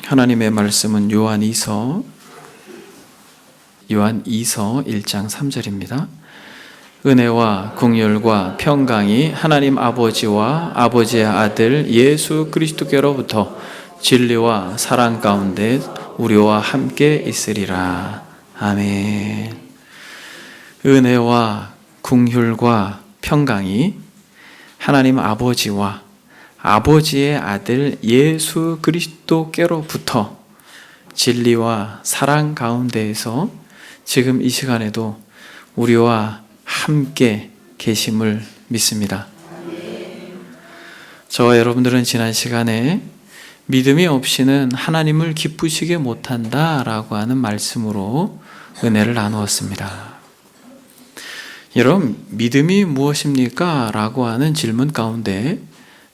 하나님의 말씀은 요한 2서 1장 3절입니다. 은혜와 긍휼과 평강이 하나님 아버지와 아버지의 아들 예수 그리스도께로부터 진리와 사랑 가운데 우리와 함께 있으리라. 아멘. 은혜와 긍휼과 평강이 하나님 아버지와 아버지의 아들 예수 그리스도께로부터 진리와 사랑 가운데에서 지금 이 시간에도 우리와 함께 계심을 믿습니다. 저와 여러분들은 지난 시간에 믿음이 없이는 하나님을 기쁘시게 못한다 라고 하는 말씀으로 은혜를 나누었습니다. 여러분, 믿음이 무엇입니까? 라고 하는 질문 가운데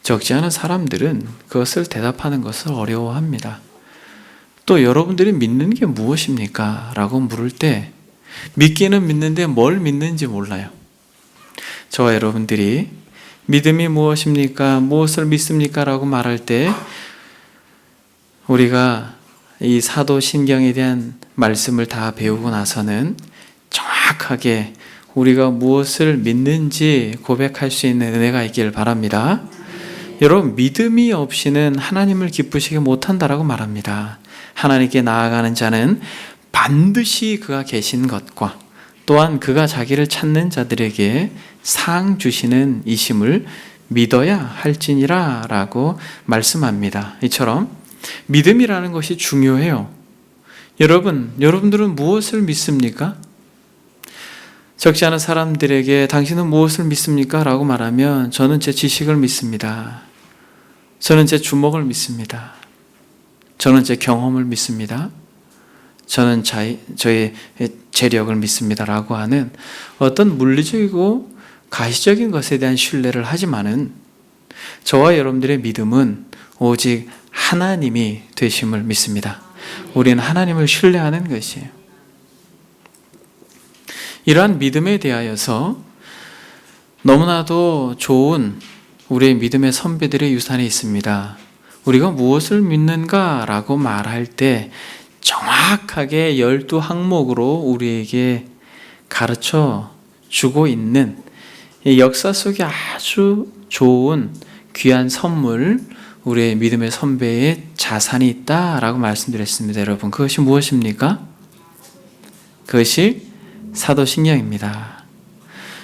적지 않은 사람들은 그것을 대답하는 것을 어려워합니다. 또 여러분들이 믿는 게 무엇입니까? 라고 물을 때 믿기는 믿는데 뭘 믿는지 몰라요. 저와 여러분들이 믿음이 무엇입니까? 무엇을 믿습니까? 라고 말할 때 우리가 이 사도신경에 대한 말씀을 다 배우고 나서는 정확하게 우리가 무엇을 믿는지 고백할 수 있는 은혜가 있기를 바랍니다. 여러분, 믿음이 없이는 하나님을 기쁘시게 못한다라고 말합니다. 하나님께 나아가는 자는 반드시 그가 계신 것과 또한 그가 자기를 찾는 자들에게 상 주시는 이심을 믿어야 할지니라 라고 말씀합니다. 이처럼 믿음이라는 것이 중요해요. 여러분들은 무엇을 믿습니까? 적지 않은 사람들에게 당신은 무엇을 믿습니까? 라고 말하면 저는 제 지식을 믿습니다. 저는 제 주먹을 믿습니다. 저는 제 경험을 믿습니다. 저는 저의 재력을 믿습니다. 라고 하는 어떤 물리적이고 가시적인 것에 대한 신뢰를 하지만은 저와 여러분들의 믿음은 오직 하나님이 되심을 믿습니다. 우리는 하나님을 신뢰하는 것이에요. 이러한 믿음에 대하여서 너무나도 좋은 우리의 믿음의 선배들의 유산이 있습니다. 우리가 무엇을 믿는가라고 말할 때 정확하게 12항목으로 우리에게 가르쳐 주고 있는 역사 속에 아주 좋은 귀한 선물, 우리의 믿음의 선배의 자산이 있다라고 말씀드렸습니다. 여러분, 그것이 무엇입니까? 그것이 사도신경입니다.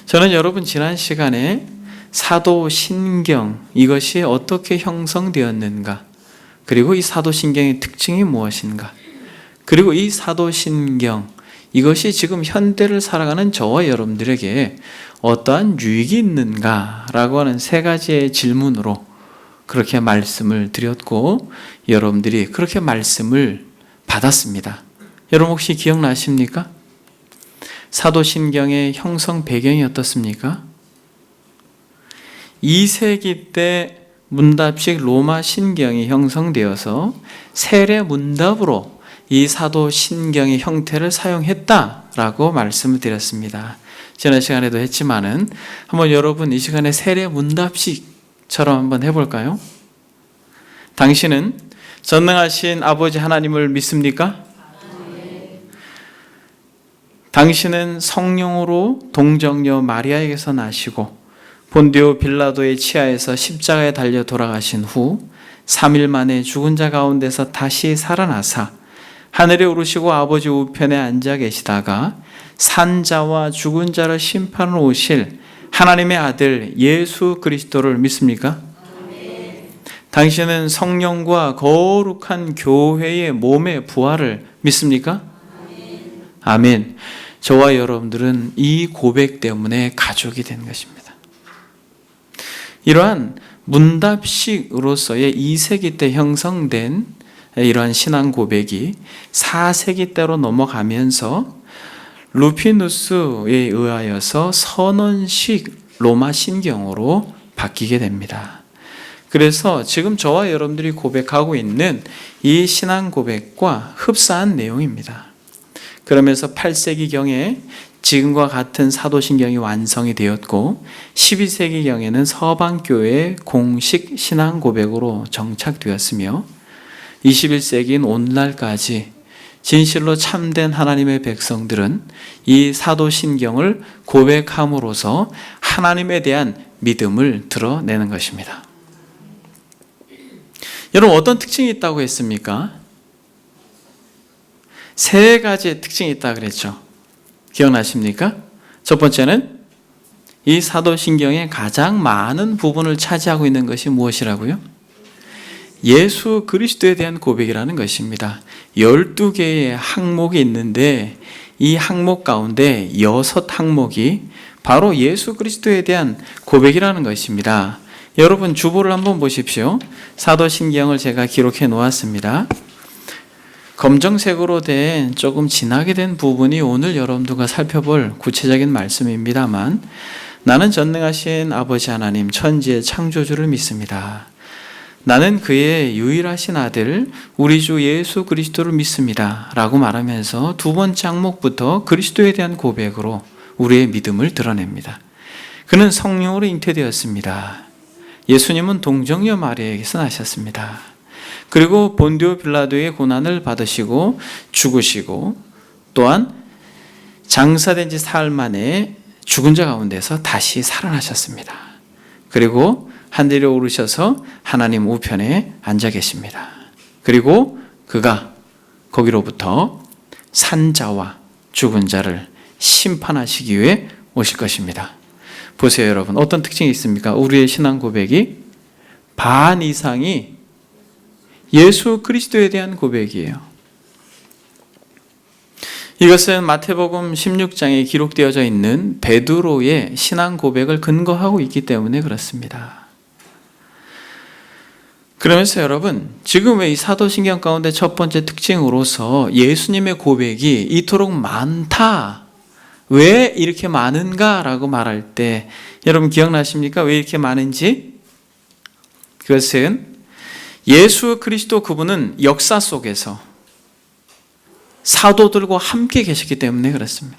저는 여러분 지난 시간에 사도신경, 이것이 어떻게 형성되었는가, 그리고 이 사도신경의 특징이 무엇인가, 그리고 이 사도신경, 이것이 지금 현대를 살아가는 저와 여러분들에게 어떠한 유익이 있는가라고 하는 세 가지의 질문으로 그렇게 말씀을 드렸고 여러분들이 그렇게 말씀을 받았습니다. 여러분 혹시 기억나십니까? 사도신경의 형성 배경이 어떻습니까? 2세기 때 문답식 로마 신경이 형성되어서 세례 문답으로 이 사도신경의 형태를 사용했다라고 말씀을 드렸습니다. 지난 시간에도 했지만은 한번 여러분 이 시간에 세례 문답식처럼 한번 해볼까요? 당신은 전능하신 아버지 하나님을 믿습니까? 당신은 성령으로 동정녀 마리아에게서 나시고 본디오 빌라도의 치하에서 십자가에 달려 돌아가신 후 3일 만에 죽은 자 가운데서 다시 살아나사 하늘에 오르시고 아버지 우편에 앉아 계시다가 산자와 죽은 자를 심판으로 오실 하나님의 아들 예수 그리스도를 믿습니까? 당신은 성령과 거룩한 교회의 몸의 부활을 믿습니까? 아멘. 저와 여러분들은 이 고백 때문에 가족이 된 것입니다. 이러한 문답식으로서의 2세기 때 형성된 이러한 신앙 고백이 4세기 때로 넘어가면서 루피누스에 의하여서 선언식 로마 신경으로 바뀌게 됩니다. 그래서 지금 저와 여러분들이 고백하고 있는 이 신앙 고백과 흡사한 내용입니다. 그러면서 8세기경에 지금과 같은 사도신경이 완성이 되었고 12세기경에는 서방교회의 공식 신앙 고백으로 정착되었으며 21세기인 오늘날까지 진실로 참된 하나님의 백성들은 이 사도신경을 고백함으로써 하나님에 대한 믿음을 드러내는 것입니다. 여러분, 어떤 특징이 있다고 했습니까? 세 가지의 특징이 있다고 그랬죠. 기억나십니까? 첫 번째는 이 사도신경의 가장 많은 부분을 차지하고 있는 것이 무엇이라고요? 예수 그리스도에 대한 고백이라는 것입니다. 12개의 항목이 있는데 이 항목 가운데 6항목이 바로 예수 그리스도에 대한 고백이라는 것입니다. 여러분, 주보를 한번 보십시오. 사도신경을 제가 기록해 놓았습니다. 검정색으로 된 조금 진하게 된 부분이 오늘 여러분들과 살펴볼 구체적인 말씀입니다만, 나는 전능하신 아버지 하나님 천지의 창조주를 믿습니다. 나는 그의 유일하신 아들 우리 주 예수 그리스도를 믿습니다 라고 말하면서 두 번째 항목부터 그리스도에 대한 고백으로 우리의 믿음을 드러냅니다. 그는 성령으로 잉태되었습니다. 예수님은 동정녀 마리아에게서 나셨습니다. 그리고 본디오 빌라도의 고난을 받으시고 죽으시고 또한 장사된 지 사흘 만에 죽은 자 가운데서 다시 살아나셨습니다. 그리고 하늘에 오르셔서 하나님 우편에 앉아 계십니다. 그리고 그가 거기로부터 산자와 죽은 자를 심판하시기 위해 오실 것입니다. 보세요, 여러분. 어떤 특징이 있습니까? 우리의 신앙 고백이 반 이상이 예수 그리스도에 대한 고백이에요. 이것은 마태복음 16장에 기록되어져 있는 베드로의 신앙 고백을 근거하고 있기 때문에 그렇습니다. 그러면서 여러분, 지금 왜 이 사도신경 가운데 첫 번째 특징으로서 예수님의 고백이 이토록 많다, 왜 이렇게 많은가 라고 말할 때 여러분 기억나십니까? 왜 이렇게 많은지? 그것은 예수 그리스도 그분은 역사 속에서 사도들과 함께 계셨기 때문에 그렇습니다.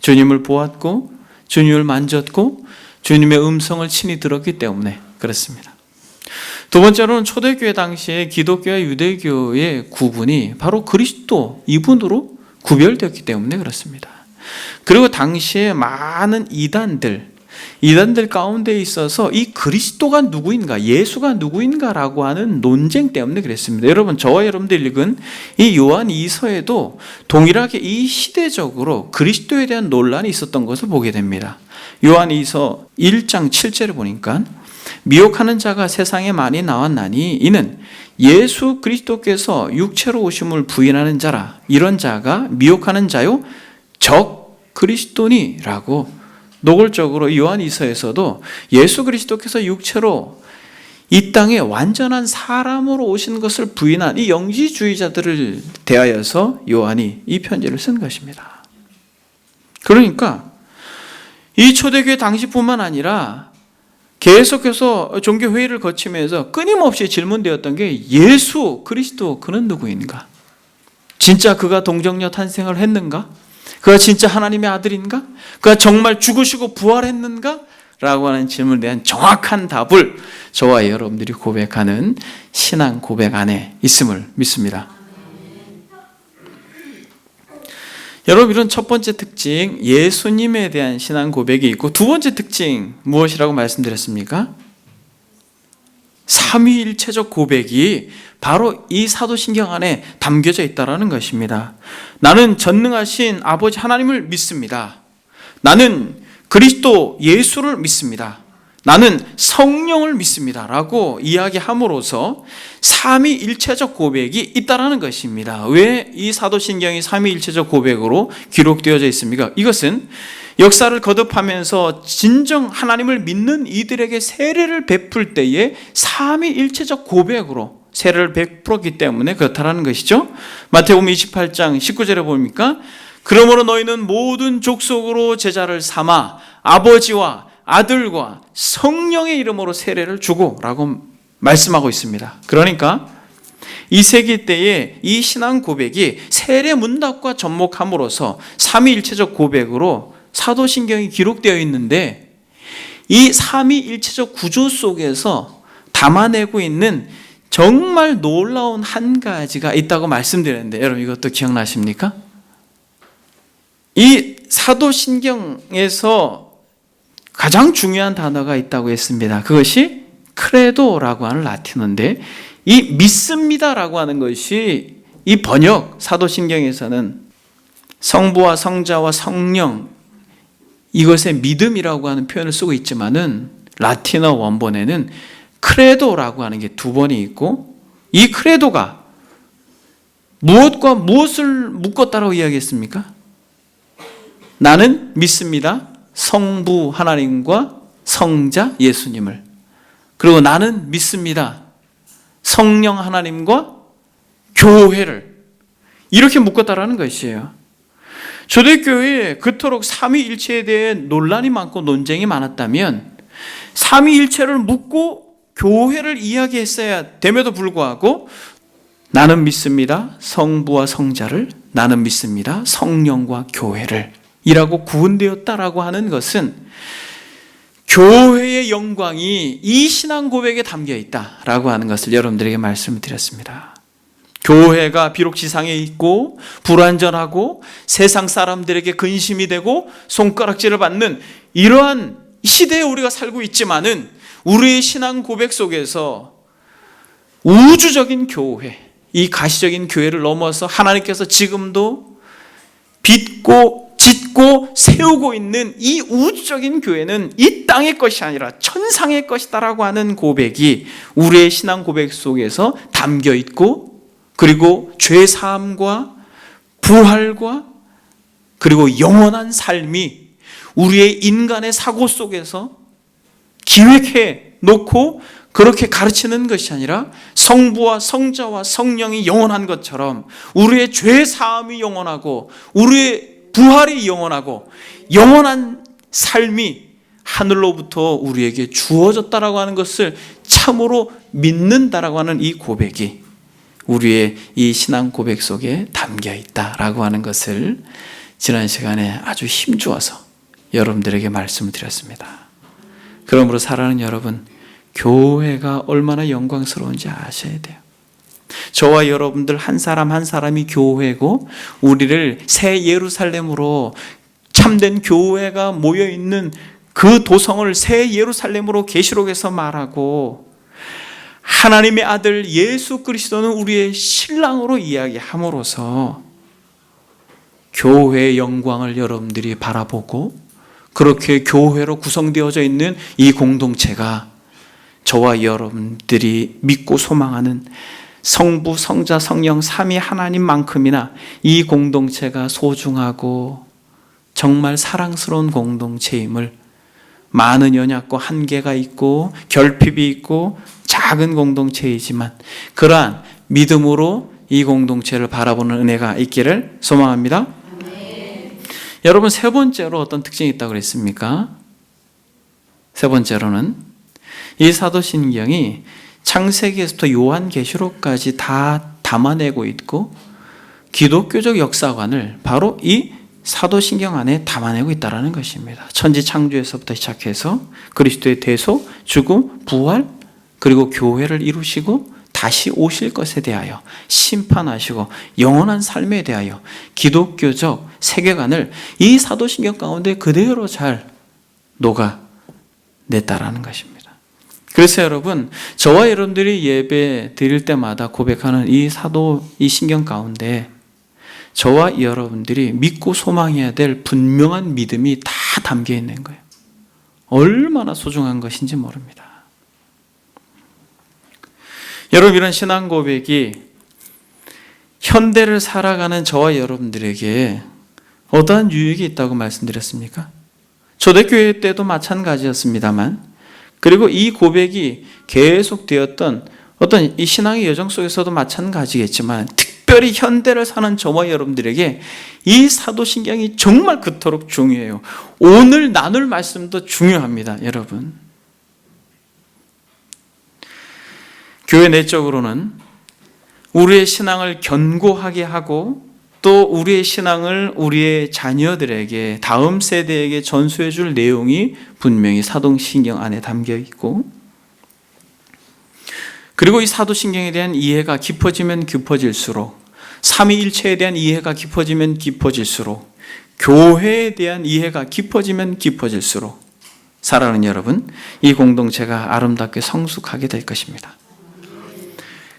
주님을 보았고 주님을 만졌고 주님의 음성을 친히 들었기 때문에 그렇습니다. 두 번째로는 초대교회 당시에 기독교와 유대교의 구분이 바로 그리스도 이분으로 구별되었기 때문에 그렇습니다. 그리고 당시에 많은 이단들 가운데 있어서 이 그리스도가 누구인가, 예수가 누구인가라고 하는 논쟁 때문에 그랬습니다. 여러분, 저와 여러분들 읽은 이 요한 2서에도 동일하게 이 시대적으로 그리스도에 대한 논란이 있었던 것을 보게 됩니다. 요한 2서 1장 7절을 보니까 미혹하는 자가 세상에 많이 나왔나니 이는 예수 그리스도께서 육체로 오심을 부인하는 자라. 이런 자가 미혹하는 자요 적 그리스도니라고 노골적으로 요한 2서에서도 예수 그리스도께서 육체로 이 땅에 완전한 사람으로 오신 것을 부인한 이 영지주의자들을 대하여서 요한이 이 편지를 쓴 것입니다. 그러니까 이 초대교회 당시뿐만 아니라 계속해서 종교회의를 거치면서 끊임없이 질문되었던 게 예수 그리스도 그는 누구인가? 진짜 그가 동정녀 탄생을 했는가? 그가 진짜 하나님의 아들인가? 그가 정말 죽으시고 부활했는가? 라고 하는 질문에 대한 정확한 답을 저와 여러분들이 고백하는 신앙 고백 안에 있음을 믿습니다. 여러분, 이런 첫 번째 특징, 예수님에 대한 신앙 고백이 있고, 두 번째 특징 무엇이라고 말씀드렸습니까? 삼위일체적 고백이 바로 이 사도신경 안에 담겨져 있다는 것입니다. 나는 전능하신 아버지 하나님을 믿습니다. 나는 그리스도 예수를 믿습니다. 나는 성령을 믿습니다 라고 이야기함으로써 삼위일체적 고백이 있다는 것입니다. 왜 이 사도신경이 삼위일체적 고백으로 기록되어져 있습니까? 이것은 역사를 거듭하면서 진정 하나님을 믿는 이들에게 세례를 베풀 때에 삼위일체적 고백으로 세례를 베풀었기 때문에 그렇다는 것이죠. 마태복음 28장 19절에 보니까 그러므로 너희는 모든 족속으로 제자를 삼아 아버지와 아들과 성령의 이름으로 세례를 주고 라고 말씀하고 있습니다. 그러니까 이 세기 때에 이 신앙 고백이 세례 문답과 접목함으로써 삼위일체적 고백으로 사도신경이 기록되어 있는데, 이 삼위일체적 구조 속에서 담아내고 있는 정말 놀라운 한 가지가 있다고 말씀드렸는데 여러분 이것도 기억나십니까? 이 사도신경에서 가장 중요한 단어가 있다고 했습니다. 그것이 크레도라고 하는 라틴어인데 이 믿습니다라고 하는 것이 이 번역 사도신경에서는 성부와 성자와 성령 이것의 믿음이라고 하는 표현을 쓰고 있지만은 라틴어 원본에는 크레도라고 하는 게 두 번이 있고 이 크레도가 무엇과 무엇을 묶었다라고 이야기했습니까? 나는 믿습니다. 성부 하나님과 성자 예수님을. 그리고 나는 믿습니다. 성령 하나님과 교회를. 이렇게 묶었다라는 것이에요. 초대교회에 그토록 삼위일체에 대해 논란이 많고 논쟁이 많았다면 삼위일체를 묻고 교회를 이야기했어야 됨에도 불구하고 나는 믿습니다. 성부와 성자를, 나는 믿습니다. 성령과 교회를 이라고 구분되었다라고 하는 것은 교회의 영광이 이 신앙 고백에 담겨 있다라고 하는 것을 여러분들에게 말씀을 드렸습니다. 교회가 비록 지상에 있고 불완전하고 세상 사람들에게 근심이 되고 손가락질을 받는 이러한 시대에 우리가 살고 있지만은 우리의 신앙 고백 속에서 우주적인 교회, 이 가시적인 교회를 넘어서 하나님께서 지금도 빚고 짓고 세우고 있는 이 우주적인 교회는 이 땅의 것이 아니라 천상의 것이다라고 하는 고백이 우리의 신앙 고백 속에서 담겨 있고 그리고 죄 사함과 부활과 그리고 영원한 삶이 우리의 인간의 사고 속에서 기획해 놓고 그렇게 가르치는 것이 아니라 성부와 성자와 성령이 영원한 것처럼 우리의 죄 사함이 영원하고 우리의 부활이 영원하고 영원한 삶이 하늘로부터 우리에게 주어졌다라고 하는 것을 참으로 믿는다라고 하는 이 고백이 우리의 이 신앙 고백 속에 담겨 있다라고 하는 것을 지난 시간에 아주 힘주어서 여러분들에게 말씀을 드렸습니다. 그러므로 사랑하는 여러분, 교회가 얼마나 영광스러운지 아셔야 돼요. 저와 여러분들 한 사람 한 사람이 교회고 우리를 새 예루살렘으로 참된 교회가 모여있는 그 도성을 새 예루살렘으로 계시록에서 말하고 하나님의 아들 예수 그리스도는 우리의 신랑으로 이야기함으로써 교회의 영광을 여러분들이 바라보고 그렇게 교회로 구성되어져 있는 이 공동체가 저와 여러분들이 믿고 소망하는 성부, 성자, 성령, 삼위 하나님만큼이나 이 공동체가 소중하고 정말 사랑스러운 공동체임을 많은 연약과 한계가 있고 결핍이 있고 작은 공동체이지만 그러한 믿음으로 이 공동체를 바라보는 은혜가 있기를 소망합니다. 여러분 세 번째로 어떤 특징이 있다고 그랬습니까? 세 번째로는 이 사도신경이 창세기에서부터 요한계시록까지 다 담아내고 있고 기독교적 역사관을 바로 이 사도신경 안에 담아내고 있다는 것입니다. 천지창조에서부터 시작해서 그리스도의 대속, 죽음, 부활 그리고 교회를 이루시고 다시 오실 것에 대하여 심판하시고 영원한 삶에 대하여 기독교적 세계관을 이 사도신경 가운데 그대로 잘 녹아냈다라는 것입니다. 그래서 여러분, 저와 여러분들이 예배 드릴 때마다 고백하는 이 신경 가운데 저와 여러분들이 믿고 소망해야 될 분명한 믿음이 다 담겨 있는 거예요. 얼마나 소중한 것인지 모릅니다. 여러분, 이런 신앙 고백이 현대를 살아가는 저와 여러분들에게 어떠한 유익이 있다고 말씀드렸습니까? 초대교회 때도 마찬가지였습니다만, 그리고 이 고백이 계속되었던 어떤 이 신앙의 여정 속에서도 마찬가지겠지만, 특별히 현대를 사는 저와 여러분들에게 이 사도신경이 정말 그토록 중요해요. 오늘 나눌 말씀도 중요합니다, 여러분. 교회 내적으로는 우리의 신앙을 견고하게 하고 또 우리의 신앙을 우리의 자녀들에게 다음 세대에게 전수해 줄 내용이 분명히 사도신경 안에 담겨 있고 그리고 이 사도신경에 대한 이해가 깊어지면 깊어질수록, 삼위일체에 대한 이해가 깊어지면 깊어질수록, 교회에 대한 이해가 깊어지면 깊어질수록 사랑하는 여러분, 이 공동체가 아름답게 성숙하게 될 것입니다.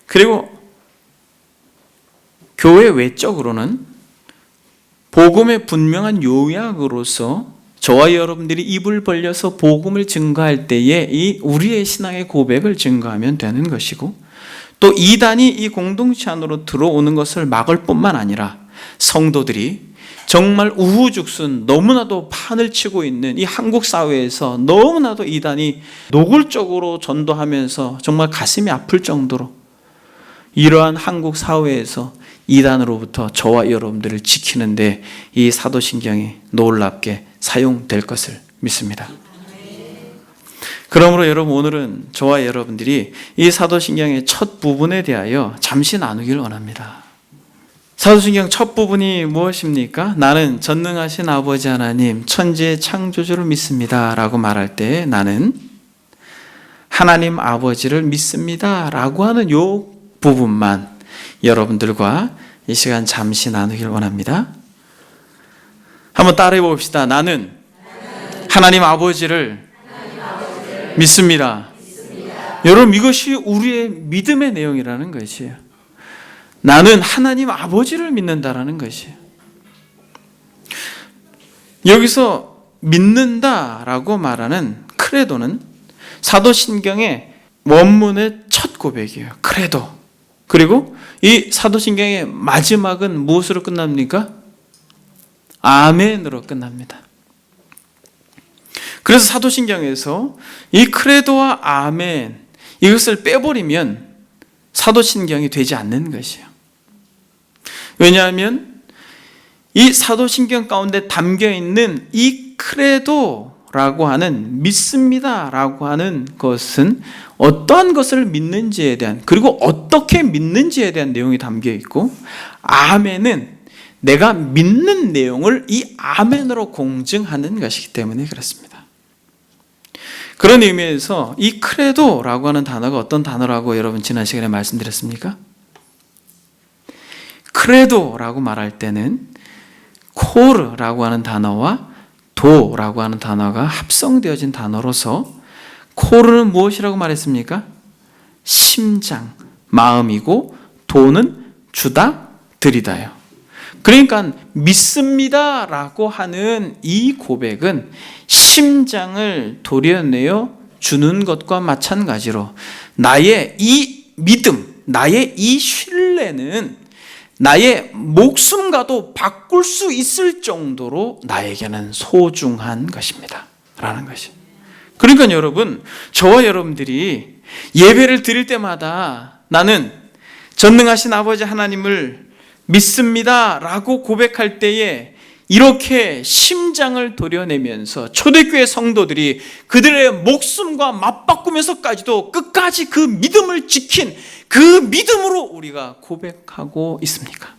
그리고 교회 외적으로는 복음의 분명한 요약으로서 저와 여러분들이 입을 벌려서 복음을 증거할 때에 이 우리의 신앙의 고백을 증거하면 되는 것이고, 또 이단이 이 공동체 안으로 들어오는 것을 막을 뿐만 아니라 성도들이 정말 우후죽순 너무나도 판을 치고 있는 이 한국 사회에서 너무나도 이단이 노골적으로 전도하면서 정말 가슴이 아플 정도로 이러한 한국 사회에서 이단으로부터 저와 여러분들을 지키는데 이 사도신경이 놀랍게 사용될 것을 믿습니다. 그러므로 여러분, 오늘은 저와 여러분들이 이 사도신경의 첫 부분에 대하여 잠시 나누길 원합니다. 사도신경 첫 부분이 무엇입니까? 나는 전능하신 아버지 하나님, 천지의 창조주를 믿습니다 라고 말할 때 나는 하나님 아버지를 믿습니다 라고 하는 요 부분만 여러분들과 이 시간 잠시 나누길 원합니다. 한번 따라해 봅시다. 나는 하나님 아버지를 믿습니다. 여러분, 이것이 우리의 믿음의 내용이라는 것이에요. 나는 하나님 아버지를 믿는다라는 것이에요. 여기서 믿는다라고 말하는 크레도는 사도신경의 원문의 첫 고백이에요. 크레도. 그리고 이 사도신경의 마지막은 무엇으로 끝납니까? 아멘으로 끝납니다. 그래서 사도신경에서 이 크레도와 아멘, 이것을 빼버리면 사도신경이 되지 않는 것이에요. 왜냐하면 이 사도신경 가운데 담겨있는 이 크레도라고 하는, 믿습니다라고 하는 것은 어떠한 것을 믿는지에 대한, 그리고 어떻게 믿는지에 대한 내용이 담겨있고, 아멘은 내가 믿는 내용을 이 아멘으로 공증하는 것이기 때문에 그렇습니다. 그런 의미에서 이 크레도라고 하는 단어가 어떤 단어라고 여러분 지난 시간에 말씀드렸습니까? 크레도라고 말할 때는 코르라고 하는 단어와 도라고 하는 단어가 합성되어진 단어로서, 코르는 무엇이라고 말했습니까? 심장, 마음이고, 도는 주다, 드리다요. 그러니까 믿습니다라고 하는 이 고백은 심장을 도려내어 주는 것과 마찬가지로 나의 이 믿음, 나의 이 신뢰는 나의 목숨과도 바꿀 수 있을 정도로 나에게는 소중한 것입니다 라는 것이. 그러니까 여러분, 저와 여러분들이 예배를 드릴 때마다 나는 전능하신 아버지 하나님을 믿습니다 라고 고백할 때에 이렇게 심장을 도려내면서 초대교회 성도들이 그들의 목숨과 맞바꾸면서까지도 끝까지 그 믿음을 지킨 그 믿음으로 우리가 고백하고 있습니까?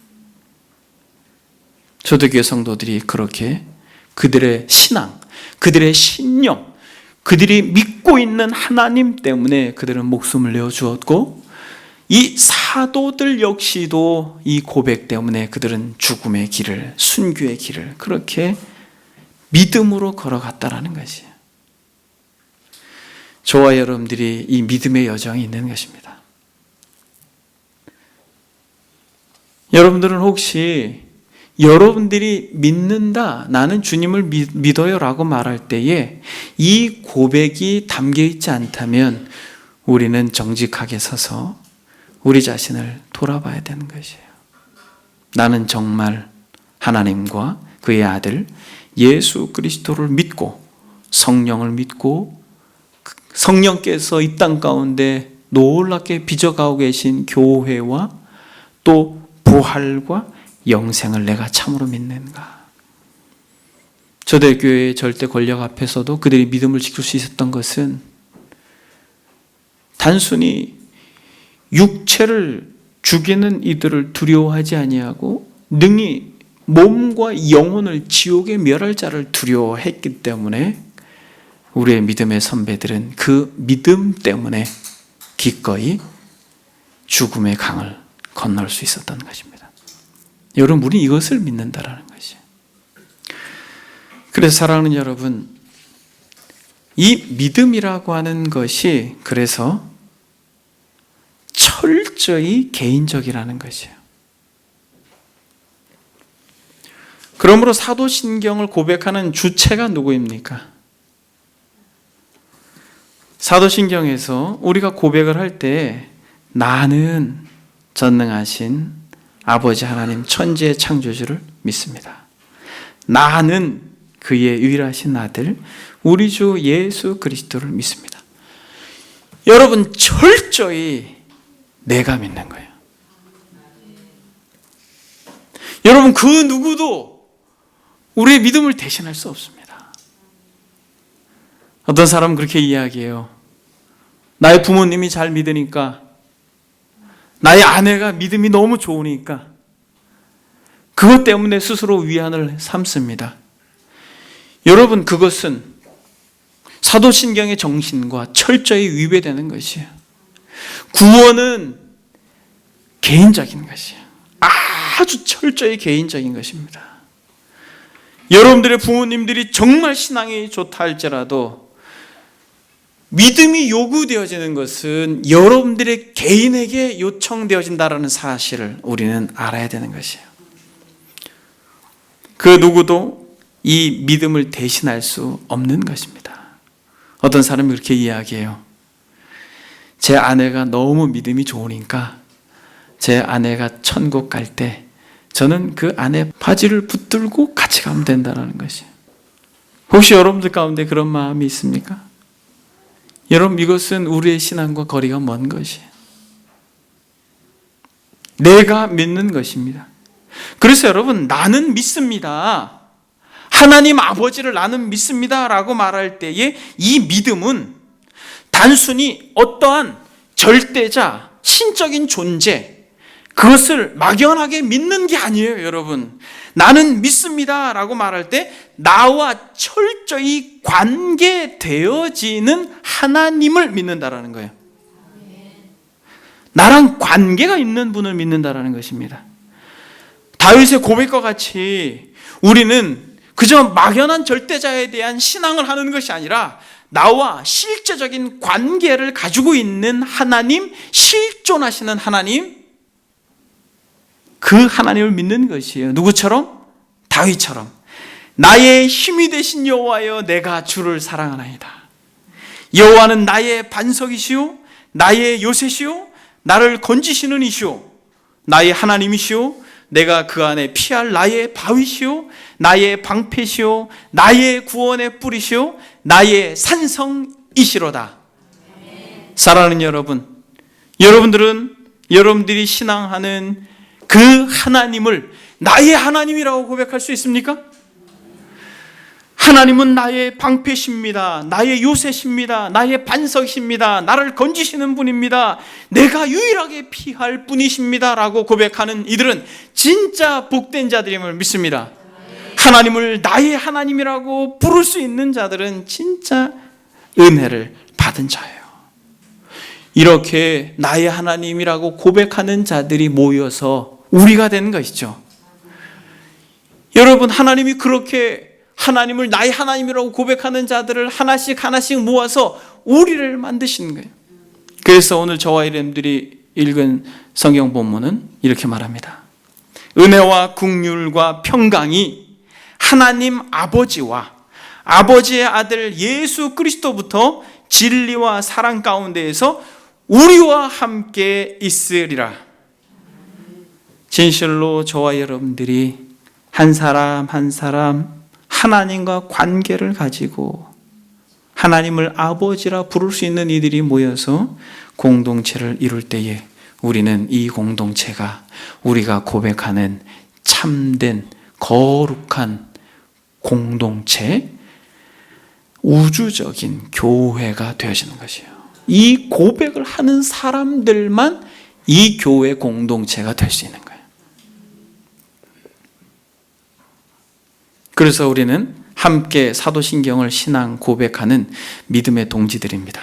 초대교회 성도들이 그렇게 그들의 신앙, 그들의 신념, 그들이 믿고 있는 하나님 때문에 그들은 목숨을 내어주었고, 이 사도들 역시도 이 고백 때문에 그들은 죽음의 길을, 순교의 길을 그렇게 믿음으로 걸어갔다라는 것이에요. 저와 여러분들이 이 믿음의 여정이 있는 것입니다. 여러분들은 혹시 여러분들이 믿는다, 나는 주님을 믿어요 라고 말할 때에 이 고백이 담겨있지 않다면 우리는 정직하게 서서 우리 자신을 돌아봐야 되는 것이에요. 나는 정말 하나님과 그의 아들 예수 그리스도를 믿고, 성령을 믿고, 성령께서 이 땅 가운데 놀랍게 빚어가고 계신 교회와 또 부활과 영생을 내가 참으로 믿는가? 초대교회의 절대 권력 앞에서도 그들이 믿음을 지킬 수 있었던 것은 단순히 육체를 죽이는 이들을 두려워하지 아니하고 능히 몸과 영혼을 지옥에 멸할 자를 두려워했기 때문에 우리의 믿음의 선배들은 그 믿음 때문에 기꺼이 죽음의 강을 건널 수 있었던 것입니다. 여러분, 우리 이것을 믿는다라는 것이에요. 그래서 사랑하는 여러분, 이 믿음이라고 하는 것이 그래서 철저히 개인적이라는 것이에요. 그러므로 사도신경을 고백하는 주체가 누구입니까? 사도신경에서 우리가 고백을 할 때 나는 전능하신 아버지 하나님 천지의 창조주를 믿습니다. 나는 그의 유일하신 아들 우리 주 예수 그리스도를 믿습니다. 여러분, 철저히 내가 믿는 거예요. 여러분, 그 누구도 우리의 믿음을 대신할 수 없습니다. 어떤 사람은 그렇게 이야기해요. 나의 부모님이 잘 믿으니까, 나의 아내가 믿음이 너무 좋으니까 그것 때문에 스스로 위안을 삼습니다. 여러분, 그것은 사도신경의 정신과 철저히 위배되는 것이에요. 구원은 개인적인 것이에요. 아주 철저히 개인적인 것입니다. 여러분들의 부모님들이 정말 신앙이 좋다 할지라도 믿음이 요구되어지는 것은 여러분들의 개인에게 요청되어진다는 사실을 우리는 알아야 되는 것이에요. 그 누구도 이 믿음을 대신할 수 없는 것입니다. 어떤 사람이 그렇게 이야기해요. 제 아내가 너무 믿음이 좋으니까 제 아내가 천국 갈 때 저는 그 아내 바지를 붙들고 같이 가면 된다는 것이에요. 혹시 여러분들 가운데 그런 마음이 있습니까? 여러분, 이것은 우리의 신앙과 거리가 먼 것이에요. 내가 믿는 것입니다. 그래서 여러분, 나는 믿습니다, 하나님 아버지를 나는 믿습니다 라고 말할 때에 이 믿음은 단순히 어떠한 절대자, 신적인 존재, 그것을 막연하게 믿는 게 아니에요. 여러분, 나는 믿습니다 라고 말할 때 나와 철저히 관계되어지는 하나님을 믿는다라는 거예요. 나랑 관계가 있는 분을 믿는다라는 것입니다. 다윗의 고백과 같이 우리는 그저 막연한 절대자에 대한 신앙을 하는 것이 아니라 나와 실제적인 관계를 가지고 있는 하나님, 실존하시는 하나님, 그 하나님을 믿는 것이에요. 누구처럼? 다윗처럼. 나의 힘이 되신 여호와여, 내가 주를 사랑하나이다. 여호와는 나의 반석이시오, 나의 요새시오, 나를 건지시는 이시오, 나의 하나님이시오, 내가 그 안에 피할 나의 바위시오, 나의 방패시오, 나의 구원의 뿌리시오, 나의 산성이시로다. 사랑하는 여러분, 여러분들은 여러분들이 신앙하는 그 하나님을 나의 하나님이라고 고백할 수 있습니까? 하나님은 나의 방패십니다, 나의 요새십니다, 나의 반석이십니다, 나를 건지시는 분입니다, 내가 유일하게 피할 분이십니다 라고 고백하는 이들은 진짜 복된 자들임을 믿습니다. 하나님을 나의 하나님이라고 부를 수 있는 자들은 진짜 은혜를 받은 자예요. 이렇게 나의 하나님이라고 고백하는 자들이 모여서 우리가 된 것이죠. 여러분, 하나님이 그렇게 하나님을 나의 하나님이라고 고백하는 자들을 하나씩 하나씩 모아서 우리를 만드신 거예요. 그래서 오늘 저와 여러분들이 읽은 성경 본문은 이렇게 말합니다. 은혜와 긍휼과 평강이 하나님 아버지와 아버지의 아들 예수 그리스도부터 진리와 사랑 가운데에서 우리와 함께 있으리라. 진실로 저와 여러분들이 한 사람 한 사람 하나님과 관계를 가지고 하나님을 아버지라 부를 수 있는 이들이 모여서 공동체를 이룰 때에 우리는 이 공동체가 우리가 고백하는 참된 거룩한 공동체, 우주적인 교회가 되어지는 것이에요. 이 고백을 하는 사람들만 이 교회 공동체가 될 수 있는 거예요. 그래서 우리는 함께 사도신경을 신앙 고백하는 믿음의 동지들입니다.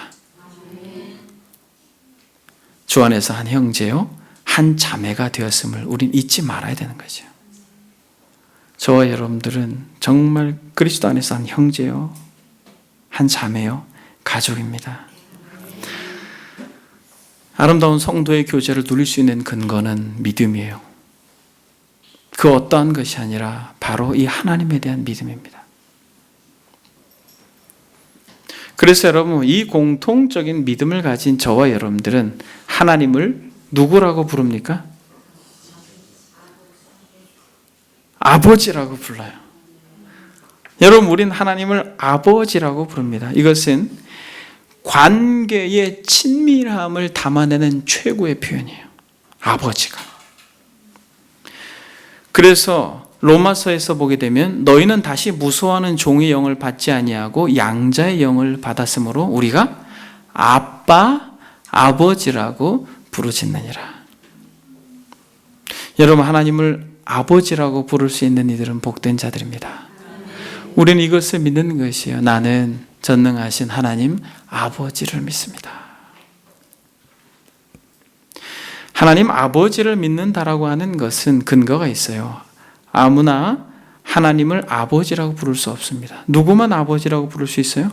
주 안에서 한 형제요, 한 자매가 되었음을 우린 잊지 말아야 되는 거죠. 저와 여러분들은 정말 그리스도 안에서 한 형제요, 한 자매요, 가족입니다. 아름다운 성도의 교제를 누릴 수 있는 근거는 믿음이에요. 그 어떠한 것이 아니라 바로 이 하나님에 대한 믿음입니다. 그래서 여러분, 이 공통적인 믿음을 가진 저와 여러분들은 하나님을 누구라고 부릅니까? 아버지라고 불러요. 여러분, 우린 하나님을 아버지라고 부릅니다. 이것은 관계의 친밀함을 담아내는 최고의 표현이에요. 아버지가. 그래서 로마서에서 보게 되면 너희는 다시 무소하는 종의 영을 받지 아니하고 양자의 영을 받았으므로 우리가 아빠, 아버지라고 부르짖느니라. 여러분, 하나님을 아버지라고 부를 수 있는 이들은 복된 자들입니다. 우리는 이것을 믿는 것이에요. 나는 전능하신 하나님 아버지를 믿습니다. 하나님 아버지를 믿는다라고 하는 것은 근거가 있어요. 아무나 하나님을 아버지라고 부를 수 없습니다. 누구만 아버지라고 부를 수 있어요?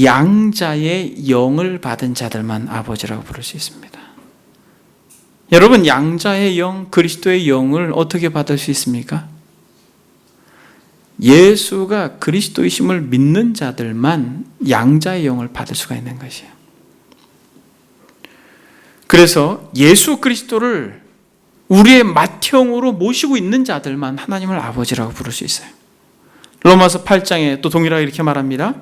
양자의 영을 받은 자들만 아버지라고 부를 수 있습니다. 여러분, 양자의 영, 그리스도의 영을 어떻게 받을 수 있습니까? 예수가 그리스도이심을 믿는 자들만 양자의 영을 받을 수가 있는 것이에요. 그래서 예수 그리스도를 우리의 맏형으로 모시고 있는 자들만 하나님을 아버지라고 부를 수 있어요. 로마서 8장에 또 동일하게 이렇게 말합니다.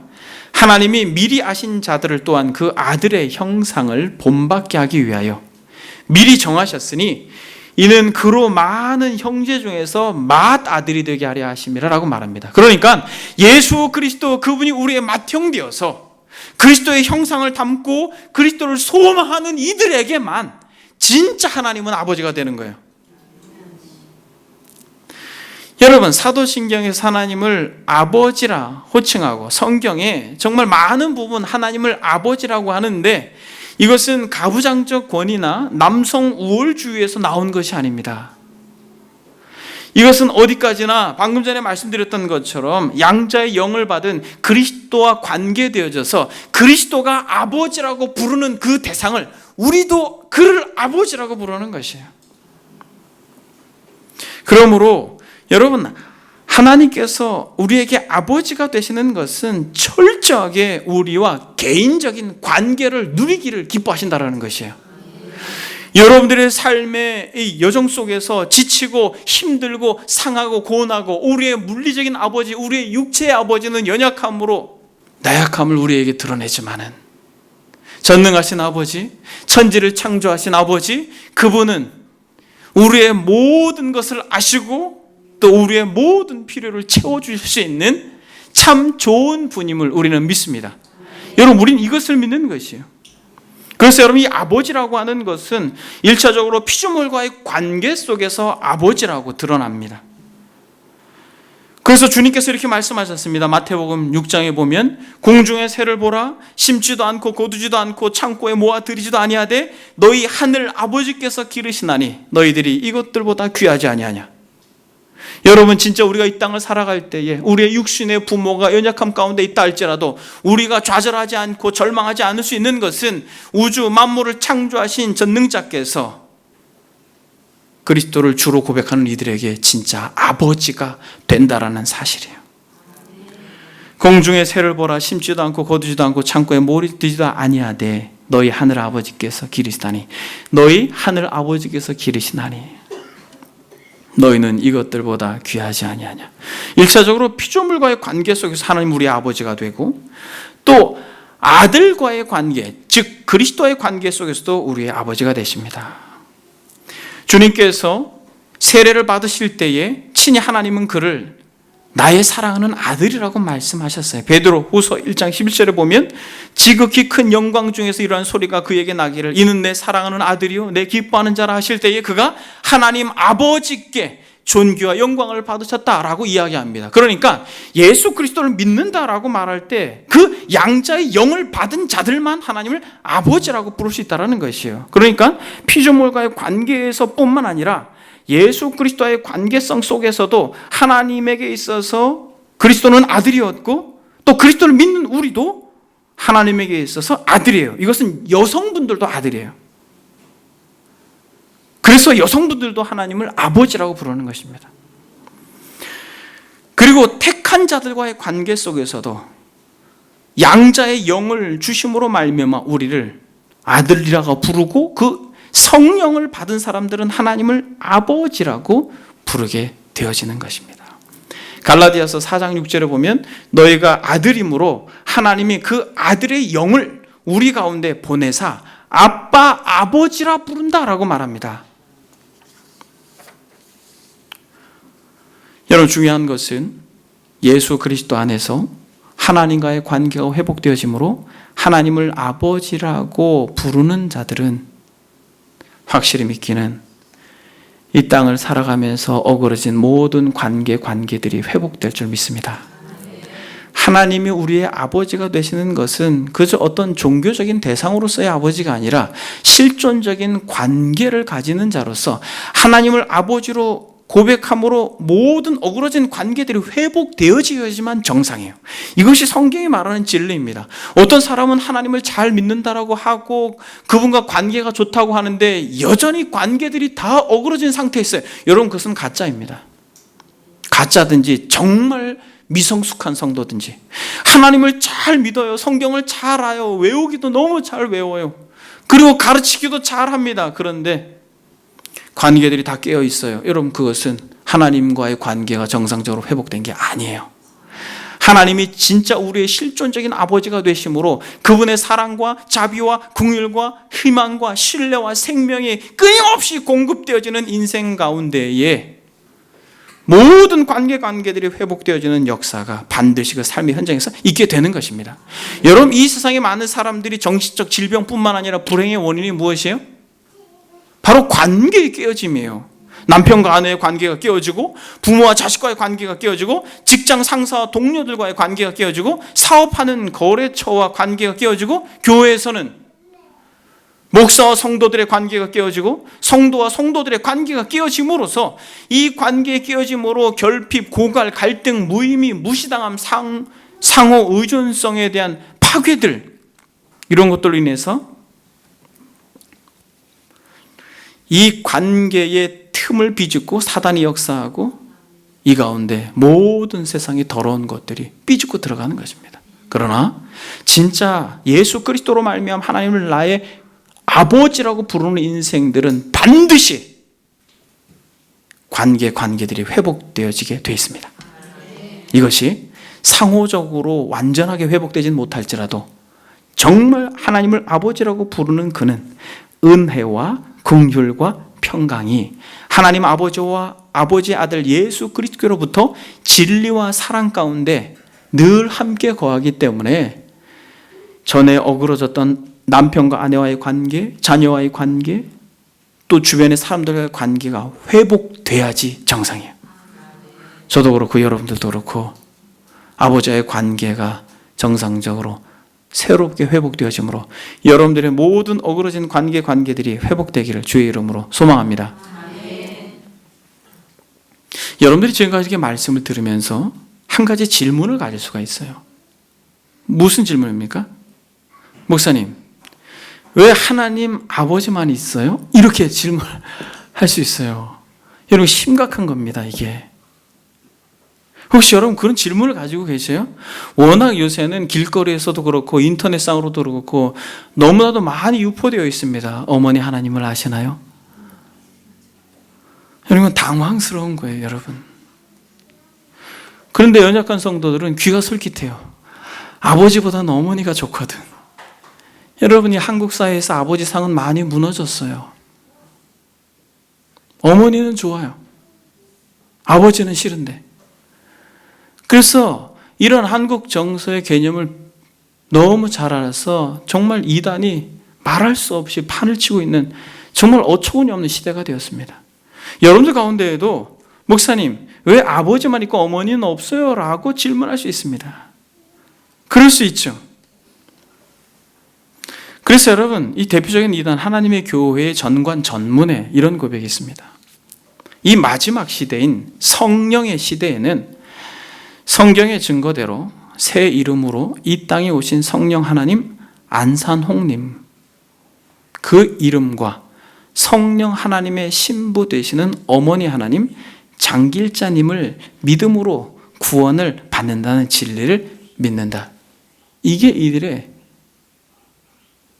하나님이 미리 아신 자들을 또한 그 아들의 형상을 본받게 하기 위하여 미리 정하셨으니 이는 그로 많은 형제 중에서 맏아들이 되게 하려 하심이라 라고 말합니다. 그러니까 예수 그리스도, 그분이 우리의 맏형 되어서 그리스도의 형상을 담고 그리스도를 소망하는 이들에게만 진짜 하나님은 아버지가 되는 거예요. 여러분, 사도신경에서 하나님을 아버지라 호칭하고 성경에 정말 많은 부분 하나님을 아버지라고 하는데 이것은 가부장적 권위나 남성 우월주의에서 나온 것이 아닙니다. 이것은 어디까지나 방금 전에 말씀드렸던 것처럼 양자의 영을 받은 그리스도와 관계되어져서 그리스도가 아버지라고 부르는 그 대상을 우리도 그를 아버지라고 부르는 것이에요. 그러므로 여러분, 하나님께서 우리에게 아버지가 되시는 것은 철저하게 우리와 개인적인 관계를 누리기를 기뻐하신다는 것이에요. 여러분들의 삶의 이 여정 속에서 지치고 힘들고 상하고 고난하고 우리의 물리적인 아버지, 우리의 육체의 아버지는 연약함으로 나약함을 우리에게 드러내지만은 전능하신 아버지, 천지를 창조하신 아버지, 그분은 우리의 모든 것을 아시고 또 우리의 모든 필요를 채워주실 수 있는 참 좋은 분임을 우리는 믿습니다. 여러분, 우리는 이것을 믿는 것이에요. 그래서 여러분, 이 아버지라고 하는 것은 1차적으로 피조물과의 관계 속에서 아버지라고 드러납니다. 그래서 주님께서 이렇게 말씀하셨습니다. 마태복음 6장에 보면 공중의 새를 보라, 심지도 않고 거두지도 않고 창고에 모아 들이지도 아니하되 너희 하늘 아버지께서 기르시나니 너희들이 이것들보다 귀하지 아니하냐. 여러분, 진짜 우리가 이 땅을 살아갈 때에 우리의 육신의 부모가 연약함 가운데 있다 할지라도 우리가 좌절하지 않고 절망하지 않을 수 있는 것은 우주 만물을 창조하신 전능자께서 그리스도를 주로 고백하는 이들에게 진짜 아버지가 된다라는 사실이에요. 공중의 새를 보라, 심지도 않고 거두지도 않고 창고에 모이지도 아니하되 너희 하늘 아버지께서 기르시나니 너희 하늘 아버지께서 기르시나니 너희는 이것들보다 귀하지 아니하냐. 1차적으로 피조물과의 관계 속에서 하나님 우리의 아버지가 되고 또 아들과의 관계, 즉 그리스도의 관계 속에서도 우리의 아버지가 되십니다. 주님께서 세례를 받으실 때에 친히 하나님은 그를 나의 사랑하는 아들이라고 말씀하셨어요. 베드로 후서 1장 11절에 보면 지극히 큰 영광 중에서 이러한 소리가 그에게 나기를 이는 내 사랑하는 아들이요 내 기뻐하는 자라 하실 때에 그가 하나님 아버지께 존귀와 영광을 받으셨다라고 이야기합니다. 그러니까 예수 그리스도를 믿는다라고 말할 때 그 양자의 영을 받은 자들만 하나님을 아버지라고 부를 수 있다는 것이에요. 그러니까 피조물과의 관계에서 뿐만 아니라 예수 그리스도와의 관계성 속에서도 하나님에게 있어서 그리스도는 아들이었고 또 그리스도를 믿는 우리도 하나님에게 있어서 아들이에요. 이것은 여성분들도 아들이에요. 그래서 여성분들도 하나님을 아버지라고 부르는 것입니다. 그리고 택한 자들과의 관계 속에서도 양자의 영을 주심으로 말미암아 우리를 아들이라고 부르고 그 성령을 받은 사람들은 하나님을 아버지라고 부르게 되어지는 것입니다. 갈라디아서 4장 6절에 보면 너희가 아들이므로 하나님이 그 아들의 영을 우리 가운데 보내사 아빠 아버지라 부른다라고 말합니다. 여러분, 중요한 것은 예수 그리스도 안에서 하나님과의 관계가 회복되어지므로 하나님을 아버지라고 부르는 자들은 확실히 믿기는 이 땅을 살아가면서 어그러진 모든 관계들이 회복될 줄 믿습니다. 하나님이 우리의 아버지가 되시는 것은 그저 어떤 종교적인 대상으로서의 아버지가 아니라 실존적인 관계를 가지는 자로서 하나님을 아버지로 고백함으로 모든 어그러진 관계들이 회복되어져야지만 정상이에요. 이것이 성경이 말하는 진리입니다. 어떤 사람은 하나님을 잘 믿는다라고 하고 그분과 관계가 좋다고 하는데 여전히 관계들이 다 어그러진 상태에 있어요. 여러분, 그것은 가짜입니다. 가짜든지 정말 미성숙한 성도든지 하나님을 잘 믿어요. 성경을 잘 알아요. 외우기도 너무 잘 외워요. 그리고 가르치기도 잘 합니다. 그런데 관계들이 다 깨어 있어요. 여러분, 그것은 하나님과의 관계가 정상적으로 회복된 게 아니에요. 하나님이 진짜 우리의 실존적인 아버지가 되심으로 그분의 사랑과 자비와 긍휼과 희망과 신뢰와 생명이 끊임없이 공급되어지는 인생 가운데에 모든 관계들이 회복되어지는 역사가 반드시 그 삶의 현장에서 있게 되는 것입니다. 여러분, 이 세상에 많은 사람들이 정신적 질병뿐만 아니라 불행의 원인이 무엇이에요? 바로 관계의 깨어짐이에요. 남편과 아내의 관계가 깨어지고 부모와 자식과의 관계가 깨어지고 직장 상사와 동료들과의 관계가 깨어지고 사업하는 거래처와 관계가 깨어지고 교회에서는 목사와 성도들의 관계가 깨어지고 성도와 성도들의 관계가 깨어짐으로써 이 관계의 깨어짐으로 결핍, 고갈, 갈등, 무의미, 무시당함, 상호 의존성에 대한 파괴들, 이런 것들로 인해서 이 관계의 틈을 비집고 사단이 역사하고 이 가운데 모든 세상의 더러운 것들이 비집고 들어가는 것입니다. 그러나 진짜 예수 그리스도로 말미암아 하나님을 나의 아버지라고 부르는 인생들은 반드시 관계들이 회복되어지게 되어 있습니다. 이것이 상호적으로 완전하게 회복되진 못할지라도 정말 하나님을 아버지라고 부르는 그는 은혜와 긍휼과 평강이 하나님 아버지와 아버지의 아들 예수 그리스도로부터 진리와 사랑 가운데 늘 함께 거하기 때문에 전에 어그러졌던 남편과 아내와의 관계, 자녀와의 관계, 또 주변의 사람들과의 관계가 회복돼야지 정상이에요. 저도 그렇고 여러분들도 그렇고 아버지와의 관계가 정상적으로 새롭게 회복되어지므로 여러분들의 모든 어그러진 관계들이 회복되기를 주의 이름으로 소망합니다. 여러분들이 지금까지 이렇게 말씀을 들으면서 한 가지 질문을 가질 수가 있어요. 무슨 질문입니까? 목사님, 왜 하나님 아버지만 있어요? 이렇게 질문을 할 수 있어요. 여러분, 심각한 겁니다, 이게. 혹시 여러분 그런 질문을 가지고 계세요? 워낙 요새는 길거리에서도 그렇고 인터넷상으로도 그렇고 너무나도 많이 유포되어 있습니다. 어머니 하나님을 아시나요? 여러분, 당황스러운 거예요, 여러분. 그런데 연약한 성도들은 귀가 솔깃해요. 아버지보다는 어머니가 좋거든. 여러분이 한국 사회에서 아버지 상은 많이 무너졌어요. 어머니는 좋아요. 아버지는 싫은데. 그래서 이런 한국 정서의 개념을 너무 잘 알아서 정말 이단이 말할 수 없이 판을 치고 있는 정말 어처구니 없는 시대가 되었습니다. 여러분들 가운데에도 목사님, 왜 아버지만 있고 어머니는 없어요? 라고 질문할 수 있습니다. 그럴 수 있죠. 그래서 여러분, 이 대표적인 이단 하나님의 교회의 전관 전문에 이런 고백이 있습니다. 이 마지막 시대인 성령의 시대에는 성경의 증거대로 새 이름으로 이 땅에 오신 성령 하나님 안산홍님, 그 이름과 성령 하나님의 신부 되시는 어머니 하나님 장길자님을 믿음으로 구원을 받는다는 진리를 믿는다. 이게 이들의